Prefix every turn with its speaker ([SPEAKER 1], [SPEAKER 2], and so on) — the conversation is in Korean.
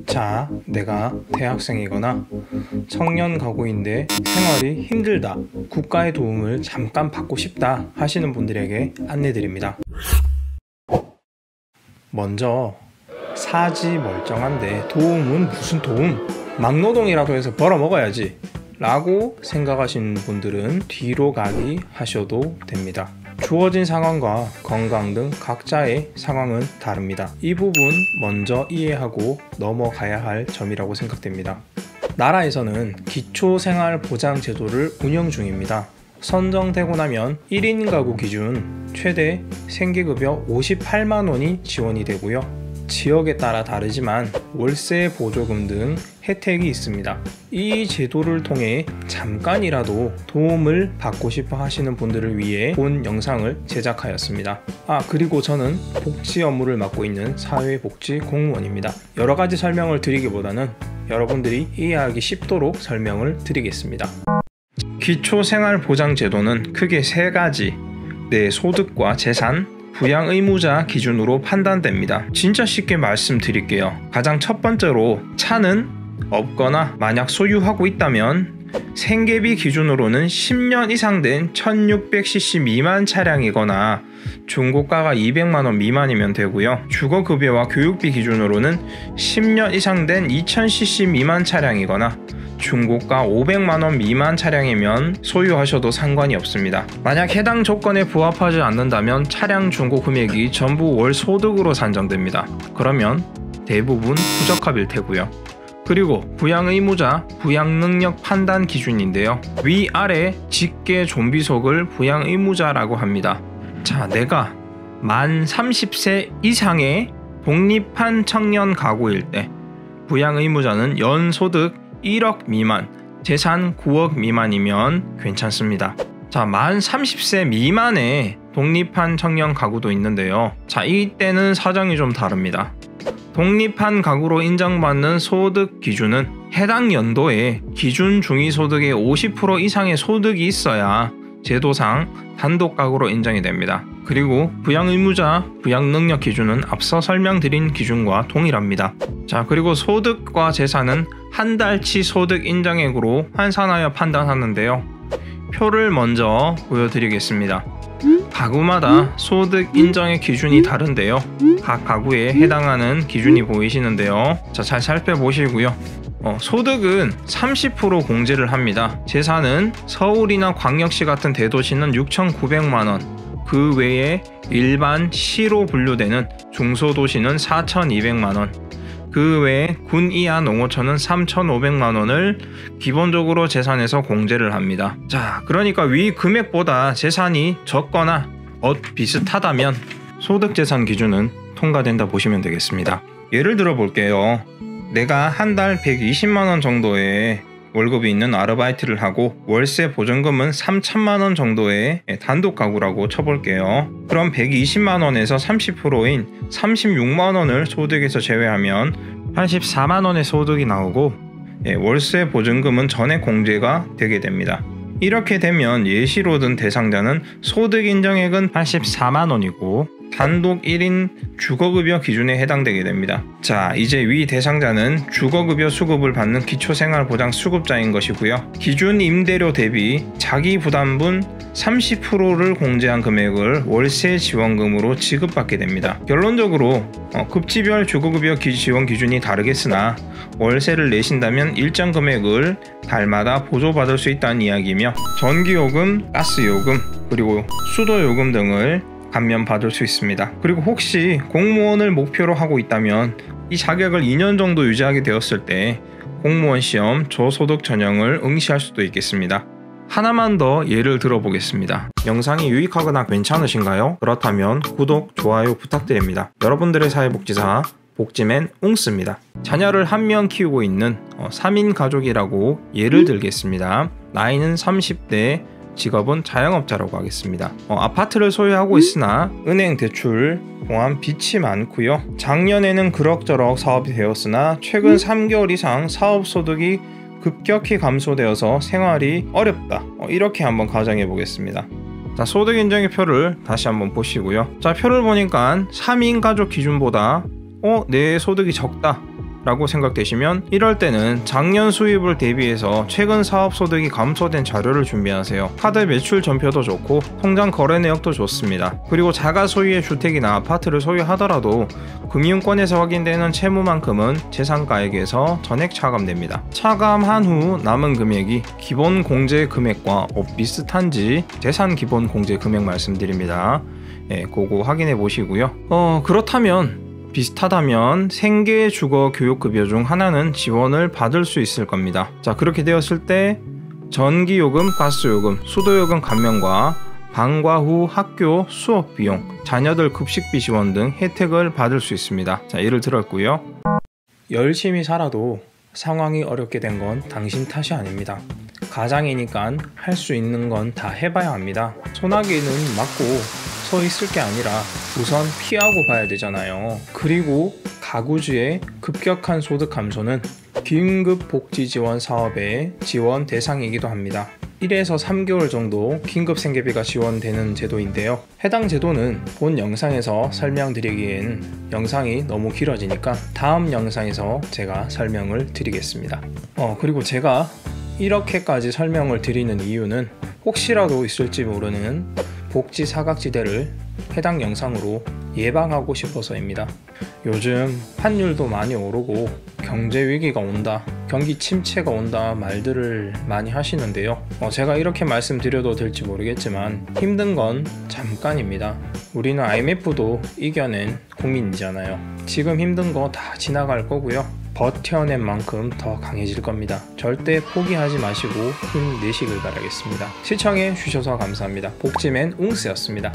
[SPEAKER 1] 자, 내가 대학생이거나 청년 가구인데 생활이 힘들다, 국가의 도움을 잠깐 받고 싶다 하시는 분들에게 안내드립니다. 먼저 사지 멀쩡한데 도움은 무슨 도움? 막노동이라도 해서 벌어먹어야지 라고 생각하시는 분들은 뒤로 가기 하셔도 됩니다. 주어진 상황과 건강 등 각자의 상황은 다릅니다. 이 부분 먼저 이해하고 넘어가야 할 점이라고 생각됩니다. 나라에서는 기초생활보장제도를 운영 중입니다. 선정되고 나면 1인 가구 기준 최대 생계급여 58만원이 지원이 되고요. 지역에 따라 다르지만 월세 보조금 등 혜택이 있습니다. 이 제도를 통해 잠깐이라도 도움을 받고 싶어 하시는 분들을 위해 본 영상을 제작하였습니다. 그리고 저는 복지 업무를 맡고 있는 사회복지 공무원입니다. 여러 가지 설명을 드리기보다는 여러분들이 이해하기 쉽도록 설명을 드리겠습니다. 기초생활보장제도는 크게 세 가지, 내 소득과 재산, 부양 의무자 기준으로 판단됩니다. 진짜 쉽게 말씀드릴게요. 가장 첫 번째로 차는 없거나 만약 소유하고 있다면 생계비 기준으로는 10년 이상 된 1600cc 미만 차량이거나 중고가가 200만원 미만이면 되고요. 주거급여와 교육비 기준으로는 10년 이상 된 2000cc 미만 차량이거나 중고가 500만원 미만 차량이면 소유하셔도 상관이 없습니다. 만약 해당 조건에 부합하지 않는다면 차량 중고 금액이 전부 월 소득으로 산정됩니다. 그러면 대부분 부적합일 테고요. 그리고 부양 의무자 부양 능력 판단 기준인데요. 위아래 직계 좀비속을 부양 의무자라고 합니다. 자, 내가 만 30세 이상의 독립한 청년 가구일 때 부양 의무자는 연소득 1억 미만, 재산 9억 미만이면 괜찮습니다. 자, 만 30세 미만의 독립한 청년 가구도 있는데요. 자, 이때는 사정이 좀 다릅니다. 독립한 가구로 인정받는 소득 기준은 해당 연도에 기준 중위소득의 50% 이상의 소득이 있어야 제도상 단독 가구로 인정이 됩니다. 그리고 부양 의무자 부양 능력 기준은 앞서 설명드린 기준과 동일합니다. 자, 그리고 소득과 재산은 한 달치 소득 인정액으로 환산하여 판단하는데요. 표를 먼저 보여드리겠습니다. 가구마다 소득 인정의 기준이 다른데요. 각 가구에 해당하는 기준이 보이시는데요. 자, 잘 살펴보시고요. 소득은 30% 공제를 합니다. 재산은 서울이나 광역시 같은 대도시는 6,900만원, 그 외에 일반 시로 분류되는 중소도시는 4,200만원, 그 외에 군 이하 농어촌은 3,500만원을 기본적으로 재산에서 공제를 합니다. 자, 그러니까 위 금액보다 재산이 적거나 비슷하다면 소득재산 기준은 통과된다 보시면 되겠습니다. 예를 들어 볼게요. 내가 한 달 120만원 정도의 월급이 있는 아르바이트를 하고 월세 보증금은 3천만원 정도의 단독 가구라고 쳐볼게요. 그럼 120만원에서 30%인 36만원을 소득에서 제외하면 84만원의 소득이 나오고 월세 보증금은 전액 공제가 되게 됩니다. 이렇게 되면 예시로 든 대상자는 소득 인정액은 84만원이고 단독 1인 주거급여 기준에 해당되게 됩니다. 자, 이제 위 대상자는 주거급여 수급을 받는 기초생활보장 수급자인 것이고요. 기준 임대료 대비 자기 부담분 30%를 공제한 금액을 월세 지원금으로 지급받게 됩니다. 결론적으로 급지별 주거급여 지원 기준이 다르겠으나 월세를 내신다면 일정 금액을 달마다 보조받을 수 있다는 이야기이며 전기요금, 가스요금, 그리고 수도요금 등을 감면받을 수 있습니다. 그리고 혹시 공무원을 목표로 하고 있다면 이 자격을 2년 정도 유지하게 되었을 때 공무원 시험 저소득 전형을 응시할 수도 있겠습니다. 하나만 더 예를 들어보겠습니다. 영상이 유익하거나 괜찮으신가요? 그렇다면 구독, 좋아요 부탁드립니다. 여러분들의 사회복지사 복지맨 웅스입니다. 자녀를 한 명 키우고 있는 3인 가족이라고 예를 들겠습니다. 나이는 30대, 직업은 자영업자라고 하겠습니다. 아파트를 소유하고 있으나 은행 대출 포함 빚이 많고요. 작년에는 그럭저럭 사업이 되었으나 최근 3개월 이상 사업 소득이 급격히 감소되어서 생활이 어렵다. 이렇게 한번 가정해 보겠습니다. 자, 소득 인정의 표를 다시 한번 보시고요. 자, 표를 보니까 3인 가족 기준보다 내 소득이 적다, 라고 생각되시면 이럴 때는 작년 수입을 대비해서 최근 사업소득이 감소된 자료를 준비하세요. 카드 매출 전표도 좋고 통장 거래 내역도 좋습니다. 그리고 자가 소유의 주택이나 아파트를 소유하더라도 금융권에서 확인되는 채무만큼은 재산가액에서 전액 차감됩니다. 차감한 후 남은 금액이 기본 공제 금액과 비슷한지 재산 기본 공제 금액 말씀드립니다. 그거 확인해 보시고요. 그렇다면 비슷하다면 생계 주거 교육급여 중 하나는 지원을 받을 수 있을 겁니다. 자, 그렇게 되었을 때 전기요금, 가스요금, 수도요금 감면과 방과 후 학교 수업 비용, 자녀들 급식비 지원 등 혜택을 받을 수 있습니다. 자, 예를 들었고요. 열심히 살아도 상황이 어렵게 된 건 당신 탓이 아닙니다. 가장이니까 할 수 있는 건 다 해봐야 합니다. 소나기는 맞고 서 있을 게 아니라 우선 피하고 봐야 되잖아요. 그리고 가구주의 급격한 소득 감소는 긴급복지지원 사업의 지원 대상이기도 합니다. 1에서 3개월 정도 긴급 생계비가 지원되는 제도인데요. 해당 제도는 본 영상에서 설명드리기엔 영상이 너무 길어지니까 다음 영상에서 제가 설명을 드리겠습니다. 그리고 제가 이렇게까지 설명을 드리는 이유는 혹시라도 있을지 모르는 복지 사각지대를 해당 영상으로 예방하고 싶어서입니다. 요즘 환율도 많이 오르고 경제 위기가 온다, 경기 침체가 온다 말들을 많이 하시는데요. 제가 이렇게 말씀드려도 될지 모르겠지만 힘든 건 잠깐입니다. 우리는 IMF도 이겨낸 국민이잖아요. 지금 힘든 거 다 지나갈 거고요. 버텨낸 만큼 더 강해질 겁니다. 절대 포기하지 마시고 힘내시길 바라겠습니다. 시청해 주셔서 감사합니다. 복지맨 웅스였습니다.